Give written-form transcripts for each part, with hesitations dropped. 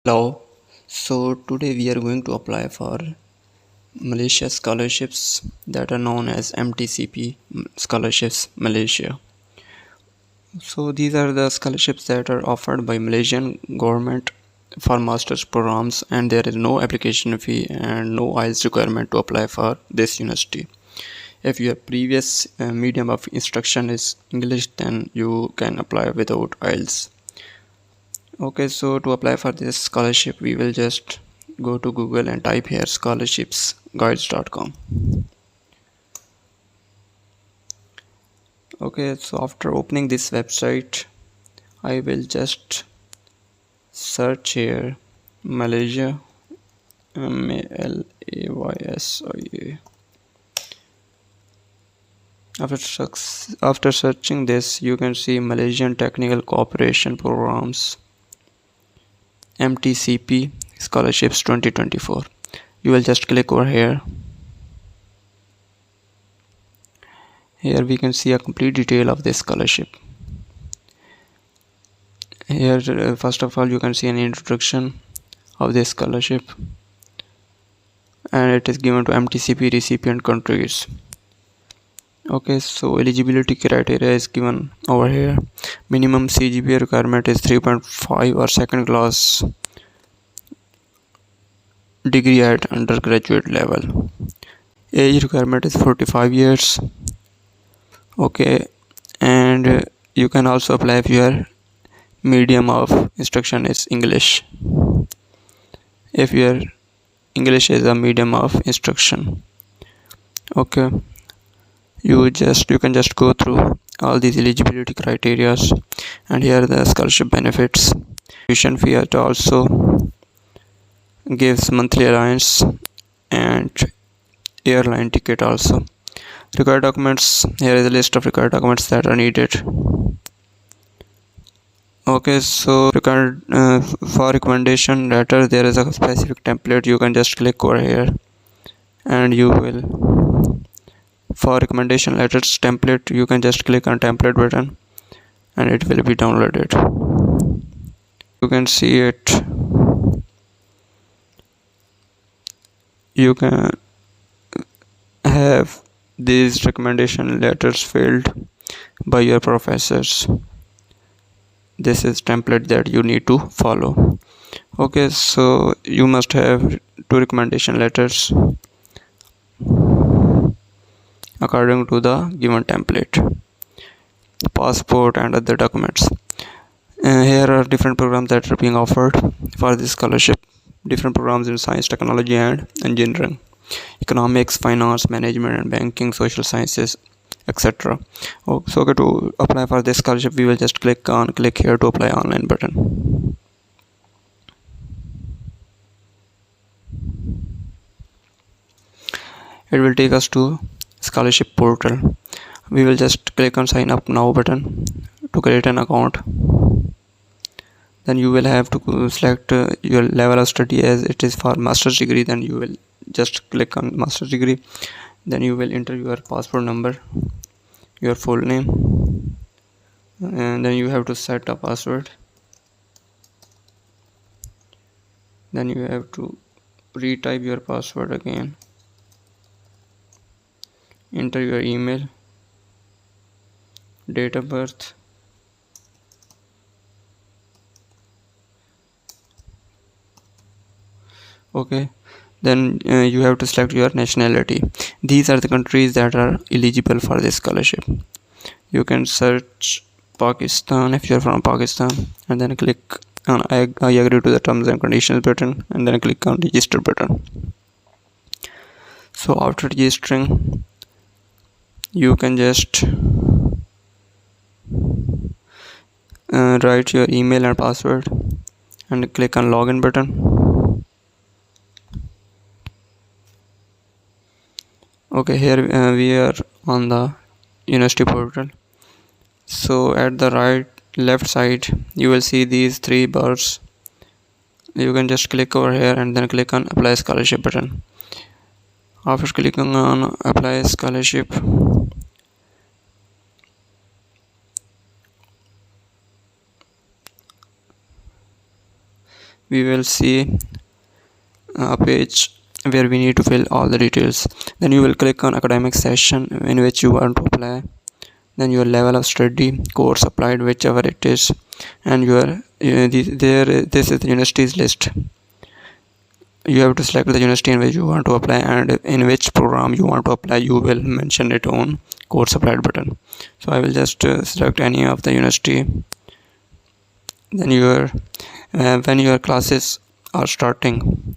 Hello. So today we are going to apply for Malaysia scholarships that are known as MTCP scholarships Malaysia. So these are the scholarships that are offered by Malaysian government for master's programs, and there is no application fee and no IELTS requirement to apply for this university. If your previous medium of instruction is English, then you can apply without IELTS. Okay, so to apply for this scholarship, we will just go to Google and type here scholarshipsguides.com. Okay, so after opening this website, I will just search here Malaysia, Malaysia. After searching this, you can see Malaysian Technical Cooperation Programs, MTCP Scholarships 2024. You will just click over here. Here we can see a complete detail of this scholarship. Here first of all you can see an introduction of this scholarship, and it is given to MTCP recipient countries. Okay, so eligibility criteria is given over here. Minimum CGPA requirement is 3.5 or second class degree at undergraduate level. Age requirement is 45 years. Okay, and you can also apply if your medium of instruction is English. If your English is a medium of instruction. Okay, you can just go through all these eligibility criteria, and here are the scholarship benefits. Tuition fee also gives monthly allowance and airline ticket also. Required documents, here is a list of required documents that are needed. Okay, so for recommendation letter, there is a specific template. You can just click over here and you will, for recommendation letters template, you can just click on template button and it will be downloaded. You can see it. You can have these recommendation letters filled by your professors. This is template that you need to follow. Okay, so you must have 2 recommendation letters according to the given template, passport and other documents. Here are different programs that are being offered for this scholarship. Different programs in science, technology and engineering, economics, finance, management and banking, social sciences, etc. So okay, to apply for this scholarship, we will just click here to apply online button. It will take us to scholarship portal. We will just click on sign up now button to create an account. Then you will have to select your level of study. As it is for master's degree, then you will just click on master's degree. Then you will enter your passport number, your full name, and then you have to set a password. Then you have to retype your password again, enter your email, date of birth, okay. Then you have to select your nationality. These are the countries that are eligible for this scholarship. You can search Pakistan if you're from Pakistan, and then click on I agree to the terms and conditions button, and then click on register button. So after registering, you can just write your email and password and click on login button. Okay, here we are on the university portal. So at the left side you will see these 3 bars. You can just click over here and then click on apply scholarship button. After clicking on apply scholarship, we will see a page where we need to fill all the details. Then you will click on academic session in which you want to apply, then your level of study, course applied, whichever it is, and this is the universities list. You have to select the university in which you want to apply, and in which program you want to apply you will mention it on course applied button. So I will just select any of the university. Then when your classes are starting,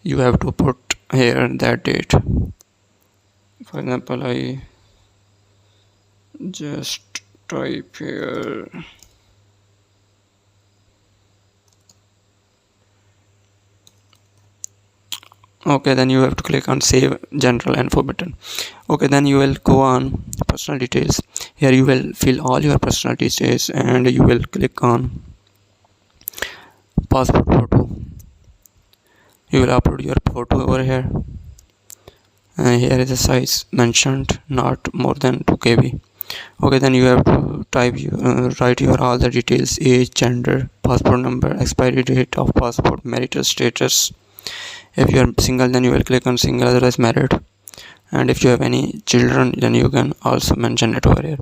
you have to put here that date. For example, I just type here okay, then you have to click on save general info button. Okay, then you will go on personal details. Here you will fill all your personal details and you will click on passport photo. You will upload your photo over here. Here is the size mentioned, not more than 2 KB. Okay, then you have to write your all the details: age, gender, passport number, expiry date of passport, marital status. If you are single, then you will click on single, otherwise married. And if you have any children, then you can also mention it over here.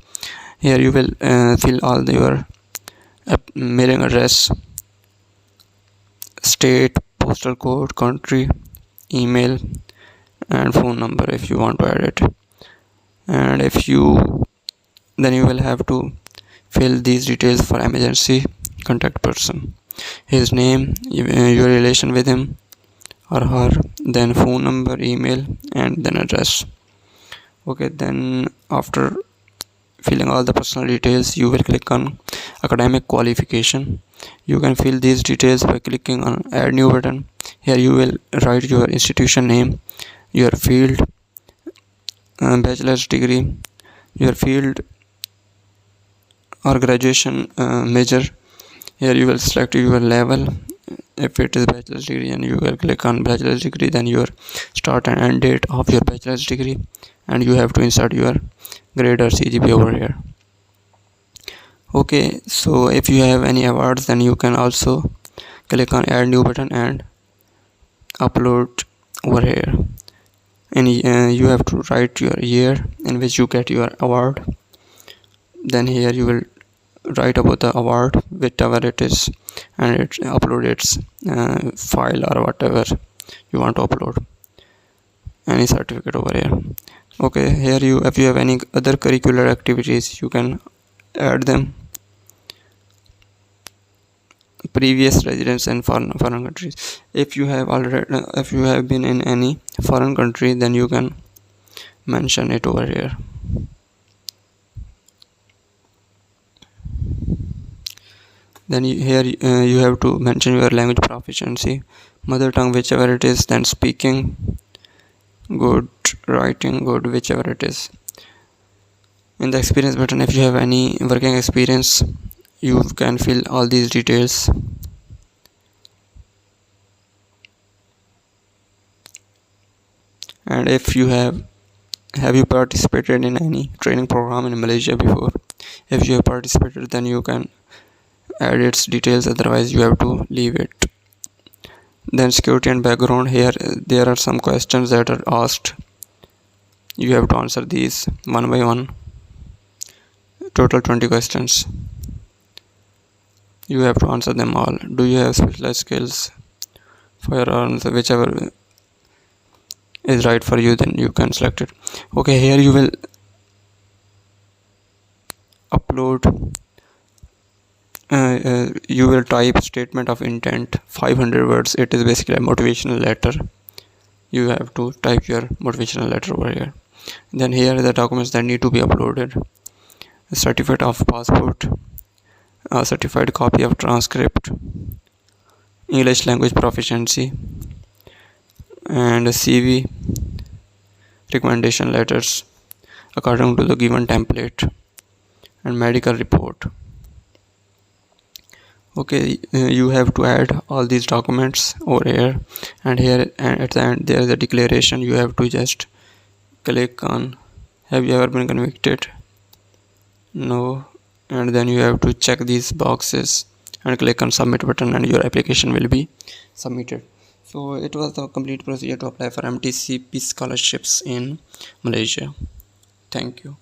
Here you will fill all your mailing address, state, postal code, country, email, and phone number if you want to add it. And then you will have to fill these details for emergency contact person: his name, your relation with him or her, then phone number, email, and then address. Okay, then after filling all the personal details, you will click on academic qualification. You can fill these details by clicking on add new button. Here you will write your institution name, your field, bachelor's degree, your field or graduation major. Here you will select your level. If it is bachelor's degree, and you will click on bachelor's degree, then your start and end date of your bachelor's degree, and you have to insert your grade or CGPA over here. Okay, so if you have any awards, then you can also click on add new button and upload over here. And you have to write your year in which you get your award. Then here you will write about the award, whichever it is, and it upload its file or whatever you want to upload, any certificate over here. Okay, here if you have any other curricular activities, you can add them. Previous residence in foreign countries. If you have been in any foreign country, then you can mention it over here. Then here you have to mention your language proficiency, mother tongue, whichever it is, then speaking good, writing good, whichever it is. In the experience button, if you have any working experience, you can fill all these details. And if you have you participated in any training program in Malaysia before? If you have participated, then you can add its details, otherwise you have to leave it. Then security and background. Here there are some questions that are asked. You have to answer these one by one. Total 20 questions. You have to answer them all. Do you have specialized skills? Firearms, whichever is right for you, then you can select it. Okay, here you will upload you will type statement of intent, 500 words. It is basically a motivational letter. You have to type your motivational letter over here. Then here are the documents that need to be uploaded: a certificate of passport, a certified copy of transcript, English language proficiency, and a CV, recommendation letters according to the given template, and medical report. Okay, you have to add all these documents over here, and here at the end there is a declaration. You have to just click on have you ever been convicted? No. And then you have to check these boxes and click on submit button, and your application will be submitted. So it was the complete procedure to apply for MTCP scholarships in Malaysia. Thank you.